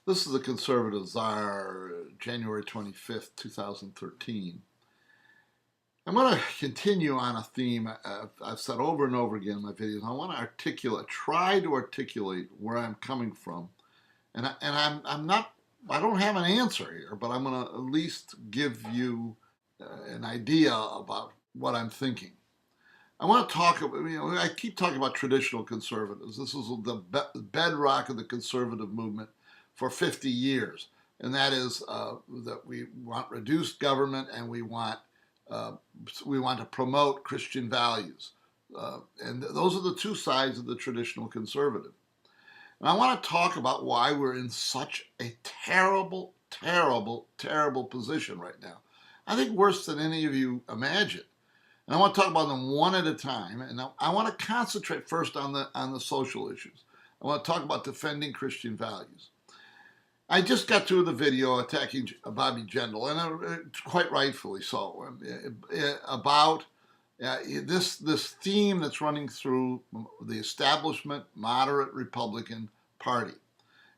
This is the Conservative Czar, January 25th, 2013. I'm going to continue on a theme I've said over and over again in my videos. I want to try to articulate where I'm coming from. I'm not, I don't have an answer here, but I'm going to at least give you an idea about what I'm thinking. I want to talk about, I keep talking about traditional conservatives. This is the bedrock of the conservative movement for 50 years. And that is that we want reduced government and we want to promote Christian values. And those are the two sides of the traditional conservative. And I want to talk about why we're in such a terrible, terrible, terrible position right now. I think worse than any of you imagine. And I want to talk about them one at a time. And I want to concentrate first on the social issues. I want to talk about defending Christian values. I just got through the video attacking Bobby Jindal, and quite rightfully so, about this theme that's running through the establishment moderate Republican Party.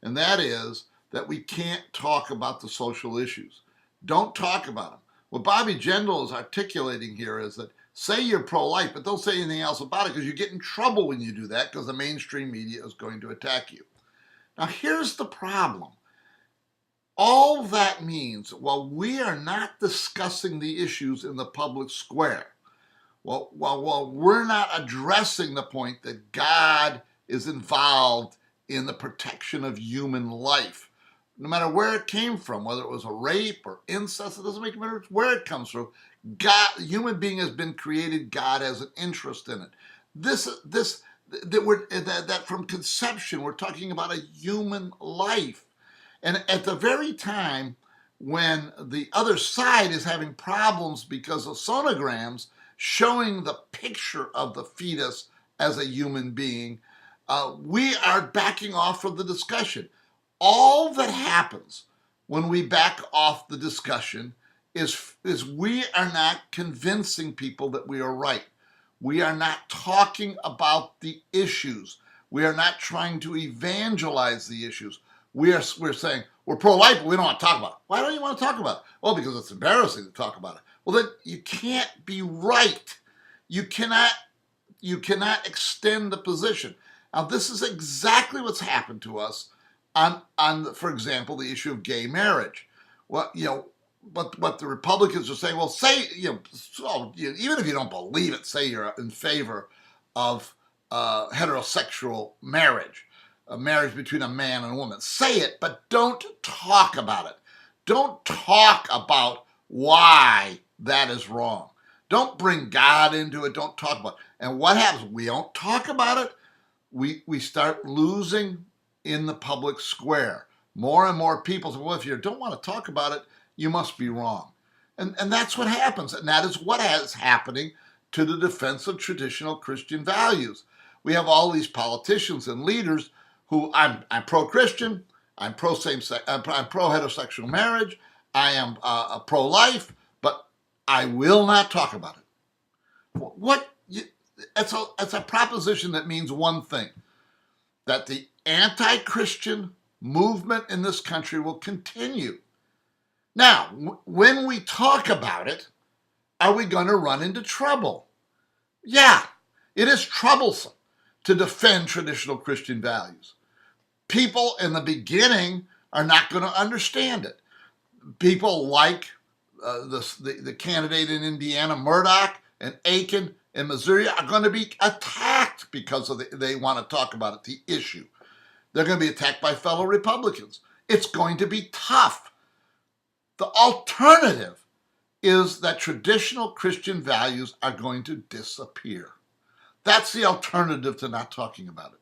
And that is that we can't talk about the social issues. Don't talk about them. What Bobby Jindal is articulating here is that say you're pro-life, but don't say anything else about it because you get in trouble when you do that because the mainstream media is going to attack you. Now, here's the problem. All that means, while we are not discussing the issues in the public square, while we're not addressing the point that God is involved in the protection of human life, no matter where it came from, whether it was a rape or incest, it doesn't make a difference where it comes from. God, human being has been created. God has an interest in it. That from conception, we're talking about a human life. And at the very time when the other side is having problems because of sonograms showing the picture of the fetus as a human being, we are backing off from the discussion. All that happens when we back off the discussion is we are not convincing people that we are right. We are not talking about the issues. We are not trying to evangelize the issues. We're saying we're pro-life, but we don't want to talk about it. Why don't you want to talk about it? Well, because it's embarrassing to talk about it. Well, then you can't be right. You cannot extend the position. Now, this is exactly what's happened to us on for example, the issue of gay marriage. Well, what the Republicans are saying, well, say, even if you don't believe it, say you're in favor of heterosexual marriage. A marriage between a man and a woman. Say it, but don't talk about it. Don't talk about why that is wrong. Don't bring God into it. Don't talk about it. And what happens? We don't talk about it. We start losing in the public square. More and more people say, well, if you don't want to talk about it, you must be wrong. And that's what happens. And that is what is happening to the defense of traditional Christian values. We have all these politicians and leaders who I'm pro-Christian, I'm pro-same-sex, I'm pro-heterosexual marriage, I am pro-life, but I will not talk about it. It's a proposition that means one thing, that the anti-Christian movement in this country will continue. Now, when we talk about it, are we going to run into trouble? Yeah, it is troublesome to defend traditional Christian values. People in the beginning are not going to understand it. People like the candidate in Indiana, Murdoch, and Aiken in Missouri are going to be attacked because they want to talk about it, the issue. They're going to be attacked by fellow Republicans. It's going to be tough. The alternative is that traditional Christian values are going to disappear. That's the alternative to not talking about it.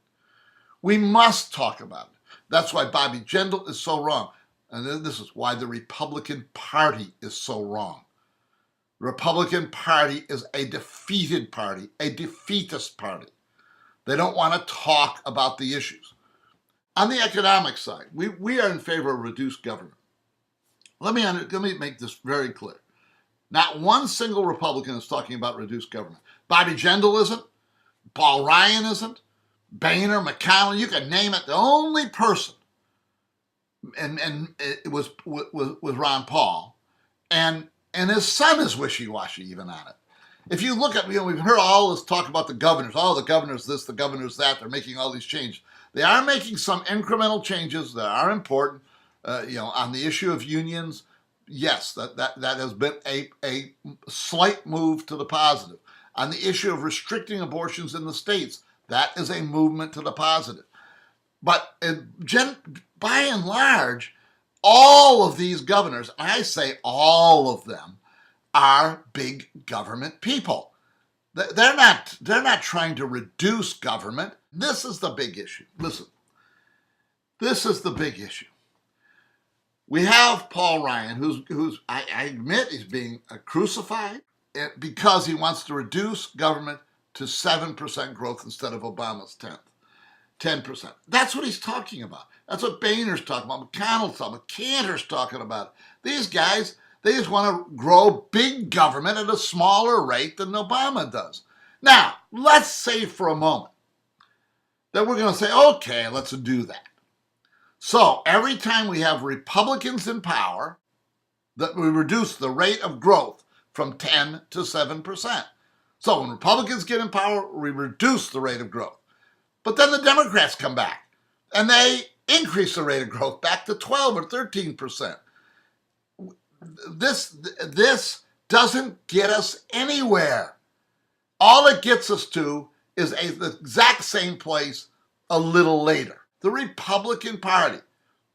We must talk about it. That's why Bobby Jindal is so wrong. And this is why the Republican Party is so wrong. The Republican Party is a defeated party, a defeatist party. They don't want to talk about the issues. On the economic side, we are in favor of reduced government. Let me make this very clear. Not one single Republican is talking about reduced government. Bobby Jindal isn't. Paul Ryan isn't. Boehner, McConnell, you can name it. The only person and it was with Ron Paul, and his son is wishy-washy even on it. If you look at, we've heard all this talk about the governors. Oh, the governor's this, the governor's that. They're making all these changes. They are making some incremental changes that are important. On the issue of unions, yes, that has been a slight move to the positive. On the issue of restricting abortions in the states, that is a movement to the positive. But by and large, all of these governors, I say all of them, are big government people. They're not trying to reduce government. This is the big issue. Listen, this is the big issue. We have Paul Ryan, who's I admit he's being crucified because he wants to reduce government to 7% growth instead of Obama's 10%. That's what he's talking about. That's what Boehner's talking about, McConnell's talking about, Cantor's talking about. These guys, they just want to grow big government at a smaller rate than Obama does. Now, let's say for a moment that we're going to say, okay, let's do that. So every time we have Republicans in power, that we reduce the rate of growth from 10 to 7%. So when Republicans get in power, we reduce the rate of growth. But then the Democrats come back and they increase the rate of growth back to 12 or 13%. This doesn't get us anywhere. All it gets us to is the exact same place a little later. The Republican Party.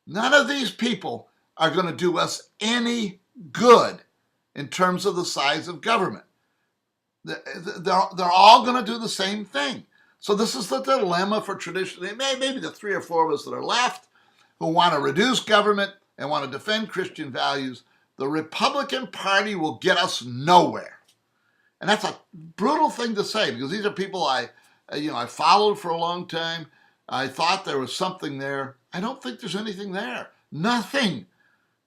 None of these people are going to do us any good in terms of the size of government. They're all going to do the same thing. So this is the dilemma for traditionally, maybe the 3 or 4 of us that are left who want to reduce government and want to defend Christian values. The Republican Party will get us nowhere. And that's a brutal thing to say because these are people I followed for a long time. I thought there was something there. I don't think there's anything there. Nothing.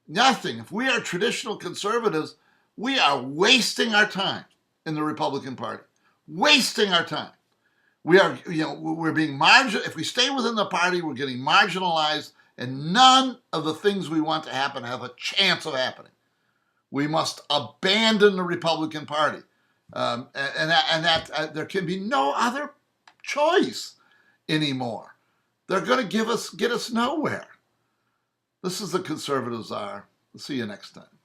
If we are traditional conservatives, we are wasting our time in the Republican Party. Wasting our time. We're being marginal. If we stay within the party, we're getting marginalized, and none of the things we want to happen have a chance of happening. We must abandon the Republican Party, and that there can be no other choice anymore. They're going to get us nowhere. This is the Conservatives Are. We'll see you next time.